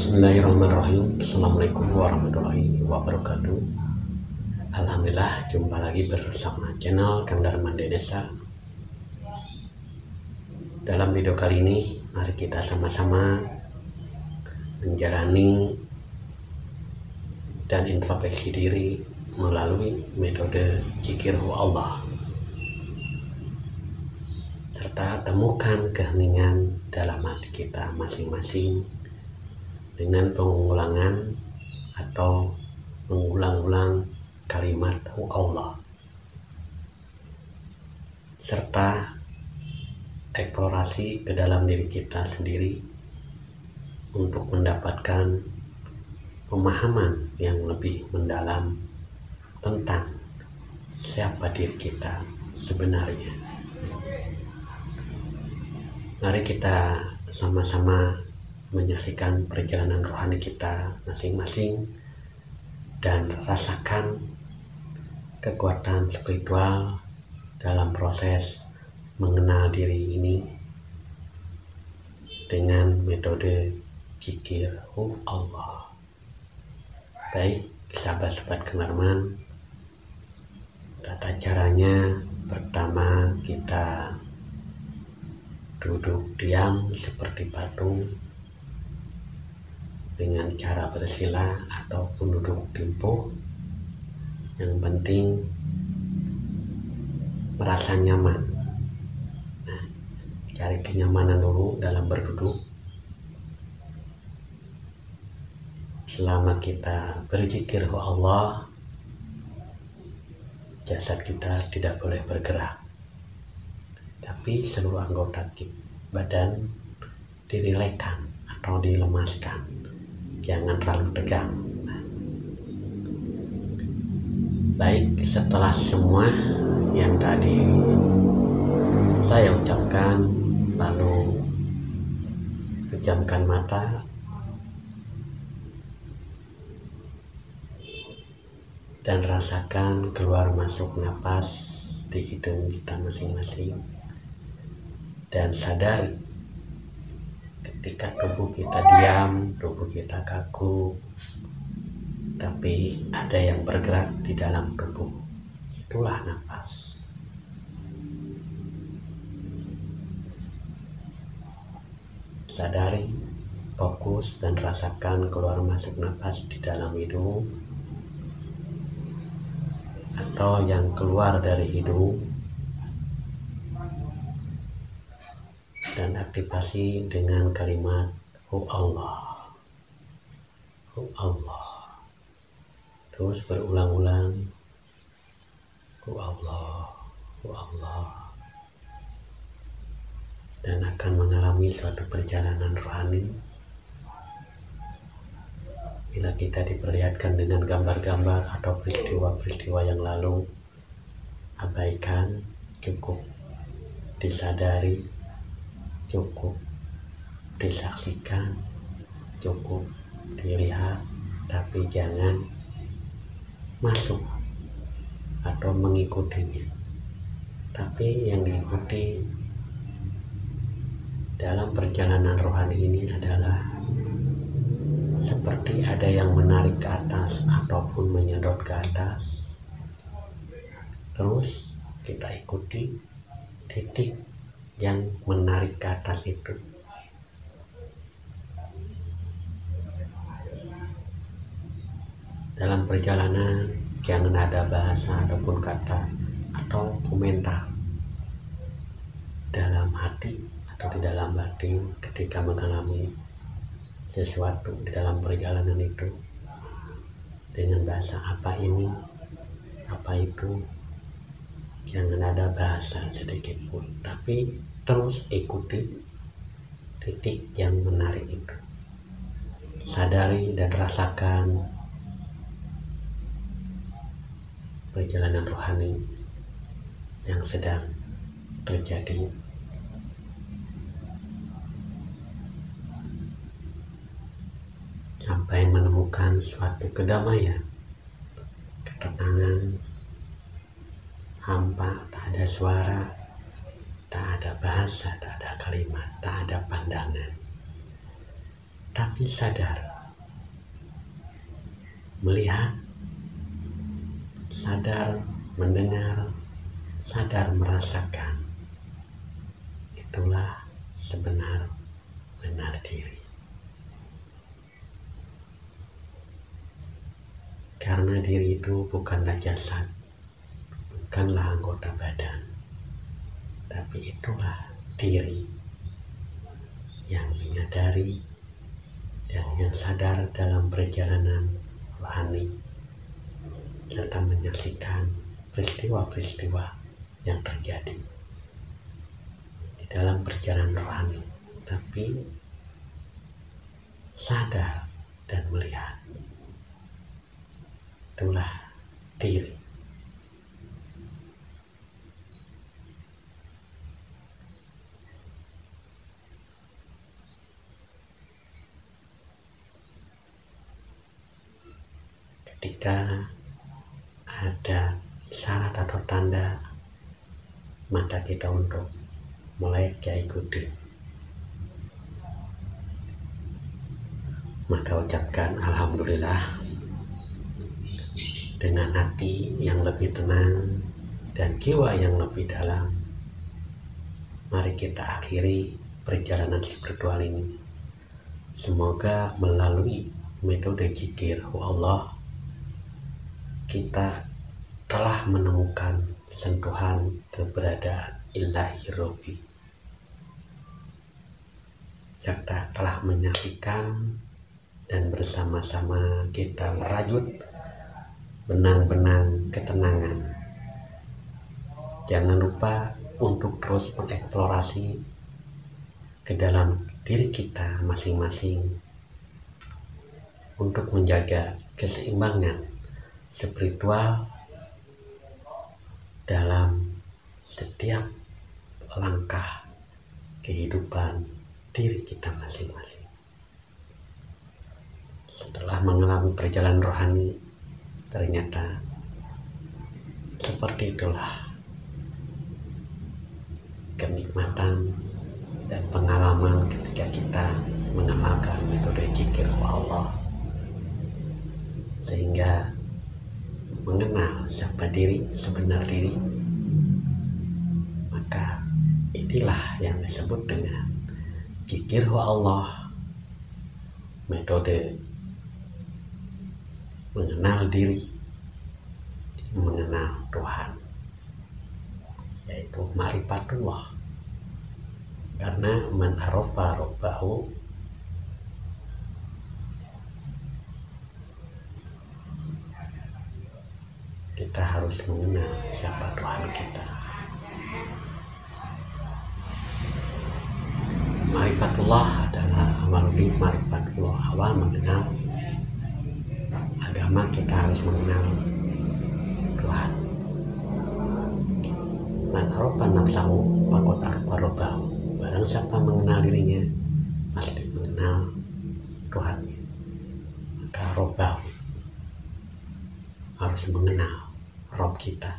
Bismillahirrahmanirrahim. Assalamualaikum warahmatullahi wabarakatuh. Alhamdulillah, jumpa lagi bersama channel Kang Darman Desa. Dalam video kali ini, mari kita sama-sama menjalani dan introspeksi diri melalui metode zikir Allah, serta temukan keheningan dalam hati kita masing-masing dengan pengulangan atau mengulang-ulang kalimat Allah, serta eksplorasi ke dalam diri kita sendiri untuk mendapatkan pemahaman yang lebih mendalam tentang siapa diri kita sebenarnya. Mari kita sama-sama menyaksikan perjalanan rohani kita masing-masing dan rasakan kekuatan spiritual dalam proses mengenal diri ini dengan metode zikir Allah. Baik, sahabat-sahabat Kang Darman, tata caranya pertama kita duduk diam seperti patung dengan cara bersila ataupun duduk timpuh. Yang penting merasa nyaman. Nah, cari kenyamanan dulu dalam berduduk. Selama kita berzikir Allah, jasad kita tidak boleh bergerak, tapi seluruh anggota badan dirilekkan atau dilemaskan. Jangan terlalu tegang. Baik, setelah semua yang tadi saya ucapkan, lalu pejamkan mata dan rasakan keluar masuk napas di hidung kita masing-masing, dan sadari ketika tubuh kita diam, tubuh kita kaku, tapi ada yang bergerak di dalam tubuh. Itulah napas. Sadari, fokus dan rasakan keluar masuk napas di dalam hidung atau yang keluar dari hidung, dan aktifasi dengan kalimat Allah, Allah. Terus berulang-ulang, Allah, Allah, dan akan mengalami suatu perjalanan rohani bila kita diperlihatkan dengan gambar-gambar atau peristiwa-peristiwa yang lalu. Abaikan, cukup disadari, cukup disaksikan, cukup dilihat, tapi jangan masuk atau mengikutinya. Tapi yang diikuti dalam perjalanan rohani ini adalah seperti ada yang menarik ke atas ataupun menyedot ke atas. Terus kita ikuti titik yang menarik ke atas itu. Dalam perjalanan jangan ada bahasa ataupun kata atau komentar dalam hati atau di dalam batin ketika mengalami sesuatu di dalam perjalanan itu, dengan bahasa apa ini, apa itu. Jangan ada bahasa sedikit pun, tapi terus ikuti titik yang menarik itu. Sadari dan rasakan perjalanan rohani yang sedang terjadi. Sampai menemukan suatu kedamaian, ketenangan, hampa, tak ada suara, tak ada bahasa, tak ada kalimat, tak ada pandangan. Tapi sadar melihat, sadar mendengar, sadar merasakan. Itulah sebenar-benar diri. Karena diri itu bukanlah jasad, bukanlah anggota badan, tapi itulah diri yang menyadari dan yang sadar dalam perjalanan rohani, serta menyaksikan peristiwa-peristiwa yang terjadi di dalam perjalanan rohani, tapi sadar dan melihat. Itulah diri. Ketika ada isyarat atau tanda, maka kita untuk mulai ikuti. Maka ucapkan alhamdulillah dengan hati yang lebih tenang dan jiwa yang lebih dalam. Mari kita akhiri perjalanan spiritual ini. Semoga melalui metode zikir Allah kita telah menemukan sentuhan keberadaan Ilahi Robbi, serta telah menyaksikan dan bersama-sama kita merajut benang-benang ketenangan. Jangan lupa untuk terus mengeksplorasi ke dalam diri kita masing-masing untuk menjaga keseimbangan spiritual dalam setiap langkah kehidupan diri kita masing-masing. Setelah mengalami perjalanan rohani, ternyata seperti itulah kenikmatan dan pengalaman ketika kita mengamalkan metode zikir Allah, sehingga mengenal siapa diri, sebenar diri. Maka inilah yang disebut dengan zikir Allah, metode mengenal diri, mengenal Tuhan, yaitu ma'rifatullah. Karena man arofa robbahu, kita harus mengenal siapa Tuhan kita. Ma'rifatullah adalah awal ma'rifatullah, awal mengenal agama. Kita harus mengenal Tuhan. Man arofa nafsahu faqad arofa robbahu. Barang siapa mengenal dirinya, pasti mengenal Tuhannya. Maka robbahu, harus mengenal Rob kita.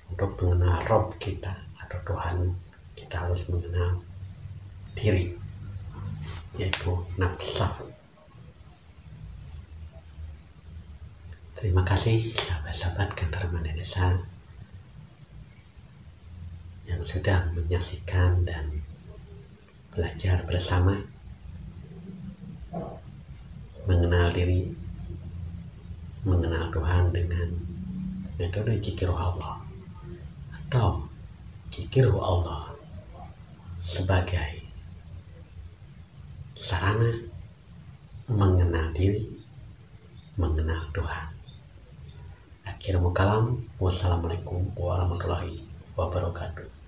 Untuk mengenal Rob kita atau Tuhan, kita harus mengenal diri, yaitu nafsu. Terima kasih sahabat-sahabat Gandarman Desa yang sudah menyaksikan dan belajar bersama mengenal diri, mengenal Tuhan dengan metode zikir Allah, atau zikir Allah sebagai sarana mengenal diri, mengenal Tuhan. Akhirul kalam, wassalamualaikum warahmatullahi wabarakatuh.